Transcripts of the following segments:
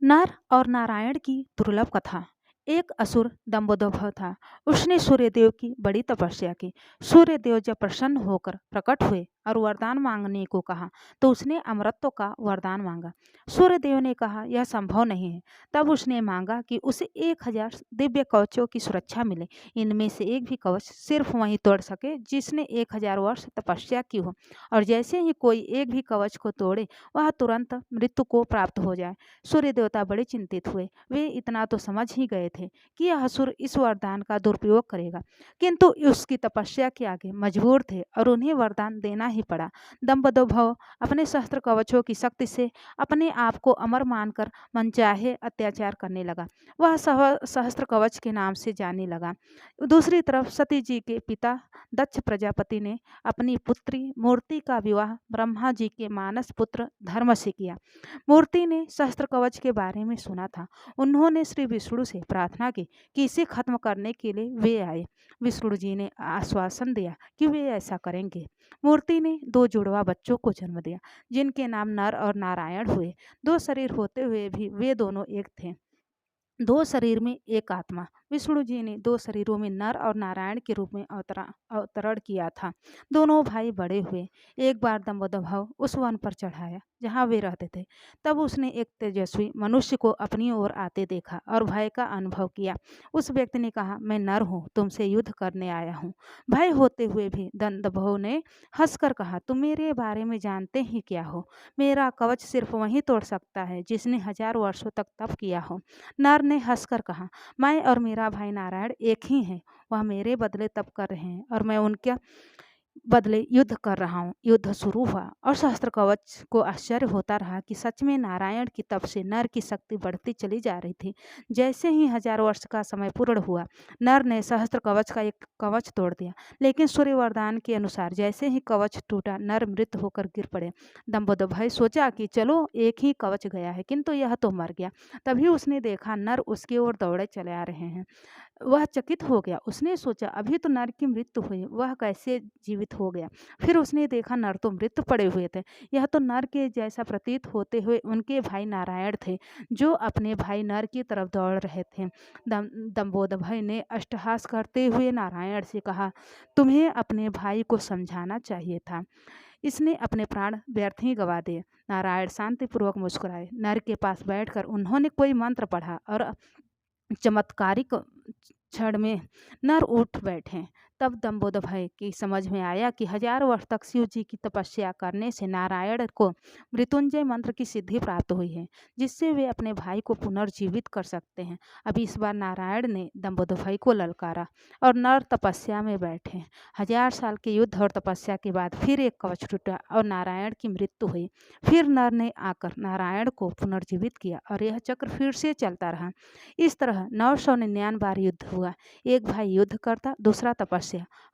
नर और नारायण की दुर्लभ कथा। एक असुर दंभोदभ था। उसने सूर्यदेव की बड़ी तपस्या की। सूर्यदेव जब प्रसन्न होकर प्रकट हुए और वरदान मांगने को कहा तो उसने अमरत्व का वरदान मांगा। सूर्यदेव ने कहा यह संभव नहीं है। तब उसने मांगा कि उसे 1000 दिव्य कवचों की सुरक्षा मिले। इनमें से एक भी कवच सिर्फ वही तोड़ सके जिसने 1000 वर्ष तपस्या की हो, और जैसे ही कोई एक भी कवच को तोड़े वह तुरंत मृत्यु को प्राप्त हो जाए। सूर्य देवता बड़े चिंतित हुए। वे इतना तो समझ ही गए थे कि यह असुर इस वरदान का दुरुपयोग करेगा, किंतु उसकी तपस्या के आगे मजबूर थे और उन्हें वरदान देना ही पड़ा। दंभोदभ अपने शस्त्र कवचों की शक्ति से अपने आप को अमर मानकर मनचाहे अत्याचार करने लगा। वह सहस्त्र कवच के नाम से जाने लगा। दूसरी तरफ सती जी के पिता दक्ष प्रजापति ने अपनी पुत्री मूर्ति का विवाह ब्रह्मा जी के मानस पुत्र धर्म से किया। मूर्ति ने सहस्त्र कवच के बारे में सुना था। उन्होंने श्री विष्णु से प्रार्थना की कि इसे खत्म करने के लिए वे आए। विष्णु जी ने आश्वासन दिया कि वे ऐसा करेंगे। मूर्ति ने 2 जुड़वा बच्चों को जन्म दिया जिनके नाम नर और नारायण हुए। 2 शरीर होते हुए भी वे दोनों एक थे, 2 शरीर में एक आत्मा। विष्णु जी ने 2 शरीरों में नर और नारायण के रूप में अवतरण किया था। दोनों भाई बड़े हुए। एक बार दंभोदभ उस वन पर चढ़ाया जहाँ वे रहते थे। तब उसने एक तेजस्वी मनुष्य को अपनी ओर आते देखा और भय का अनुभव किया। उस व्यक्ति ने कहा, मैं नर हूँ, तुमसे युद्ध करने आया हूँ। भय होते हुए भी दंभोदभ ने हंसकर कहा, तुम मेरे बारे में जानते ही क्या हो? मेरा कवच सिर्फ वही तोड़ सकता है जिसने 1000 वर्षों तक तप किया हो। नर ने हंसकर कहा, मैं और मेरा भाई नारायण एक ही हैं। वह मेरे बदले तप कर रहे हैं और मैं उनके बदले युद्ध कर रहा हूँ। युद्ध शुरू हुआ और सहस्त्र कवच को आश्चर्य होता रहा कि सच में नारायण की तप से नर की शक्ति बढ़ती चली जा रही थी। जैसे ही 1000 वर्ष का समय पूर्ण हुआ, नर ने सहस्त्र कवच का एक कवच तोड़ दिया, लेकिन सूर्य वरदान के अनुसार जैसे ही कवच टूटा, नर मृत होकर गिर पड़े। दंभोदभ सोचा कि चलो एक ही कवच गया है, किंतु यह तो मर गया। तभी उसने देखा नर उसकी ओर दौड़े चले आ रहे हैं। वह चकित हो गया। उसने सोचा अभी तो नर की मृत्यु हुई, वह कैसे जीवित हो गया? फिर उसने देखा नर तो मृत पड़े हुए थे। यह तो नर के जैसा प्रतीत होते हुए उनके भाई नारायण थे, जो अपने भाई नर की तरफ दौड़ रहे थे। दंभोदभ ने अट्टहास करते हुए नारायण से कहा, तुम्हें अपने भाई को समझाना चाहिए था, इसने अपने प्राण व्यर्थ ही गवा दिए। नारायण शांतिपूर्वक मुस्कुराए। नर के पास बैठकर उन्होंने कोई मंत्र पढ़ा और चमत्कारिक क्षण में नर उठ बैठे। तब दंभोदभ की समझ में आया कि 1000 वर्ष तक शिव जी की तपस्या करने से नारायण को मृत्युंजय मंत्र की सिद्धि प्राप्त हुई है, जिससे वे अपने भाई को पुनर्जीवित कर सकते हैं। अब इस बार नारायण ने दंभोदभ को ललकारा और नर तपस्या में बैठे। 1000 साल के युद्ध और तपस्या के बाद फिर एक कवच टूटा और नारायण की मृत्यु हुई। फिर नर ने आकर नारायण को पुनर्जीवित किया और यह चक्र फिर से चलता रहा। इस तरह 999 बार युद्ध हुआ। एक भाई युद्ध करता, दूसरा तपस्या।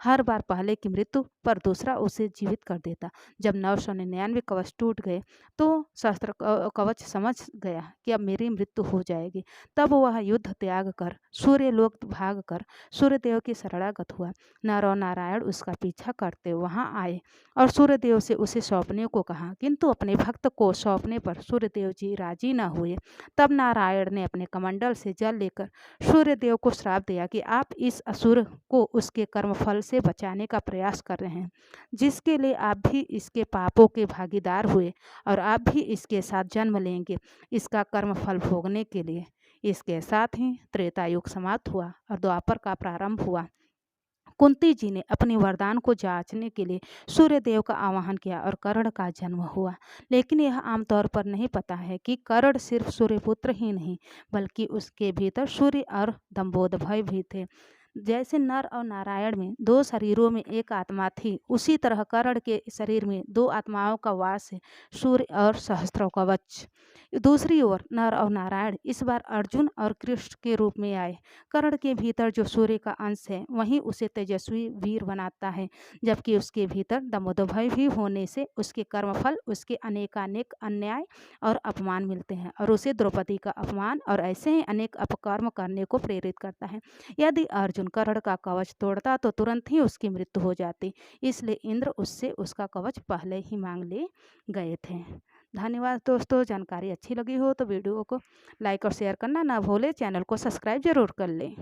हर बार पहले की मृत्यु पर दूसरा उसे जीवित कर देता। जब 999 कवच टूट गए तो शस्त्र कवच समझ गया कि अब मेरी मृत्यु हो जाएगी। तब वह युद्ध त्याग कर सूर्यलोक भाग कर सूर्यदेव की शरणागत हुआ। नर और नारायण उसका पीछा करते वहां आए और सूर्यदेव से उसे सौंपने को कहा, किंतु अपने भक्त को सौंपने पर सूर्यदेव जी राजी न हुए। तब नारायण ने अपने कमंडल से जल लेकर सूर्यदेव को श्राप दिया कि आप इस असुर को उसके कर्मफल से बचाने का प्रयास कर रहे हैं, जिसके लिए आप भी इसके पापों के भागीदार हुए और आप भी इसके साथ जन्म लेंगे इसका कर्मफल भोगने के लिए। इसके साथ ही त्रेता युग समाप्त हुआ और द्वापर का प्रारंभ हुआ। कुंती जी ने अपने वरदान को जांचने के लिए सूर्यदेव का आवाहन किया और कर्ण का जन्म हुआ। लेकिन यह आमतौर पर नहीं पता है कि कर्ण सिर्फ सूर्यपुत्र ही नहीं, बल्कि उसके भीतर सूर्य और दंभोदभ भी थे। जैसे नर और नारायण में 2 शरीरों में एक आत्मा थी, उसी तरह कर्ण के शरीर में 2 आत्माओं का वास है, सूर्य और सहस्त्र कवच। दूसरी ओर नर और नारायण इस बार अर्जुन और कृष्ण के रूप में आए। कर्ण के भीतर जो सूर्य का अंश है वही उसे तेजस्वी वीर बनाता है, जबकि उसके भीतर दंभोदभ भी होने से उसके कर्मफल उसके अनेकानेक अन्याय और अपमान मिलते हैं और उसे द्रौपदी का अपमान और ऐसे ही अनेक अपकर्म करने को प्रेरित करता है। यदि अर्जुन कर्ण का कवच तोड़ता तो तुरंत ही उसकी मृत्यु हो जाती, इसलिए इंद्र उससे उसका कवच पहले ही मांग ले गए थे। धन्यवाद दोस्तों। जानकारी अच्छी लगी हो तो वीडियो को लाइक और शेयर करना ना भूलें। चैनल को सब्सक्राइब ज़रूर कर लें।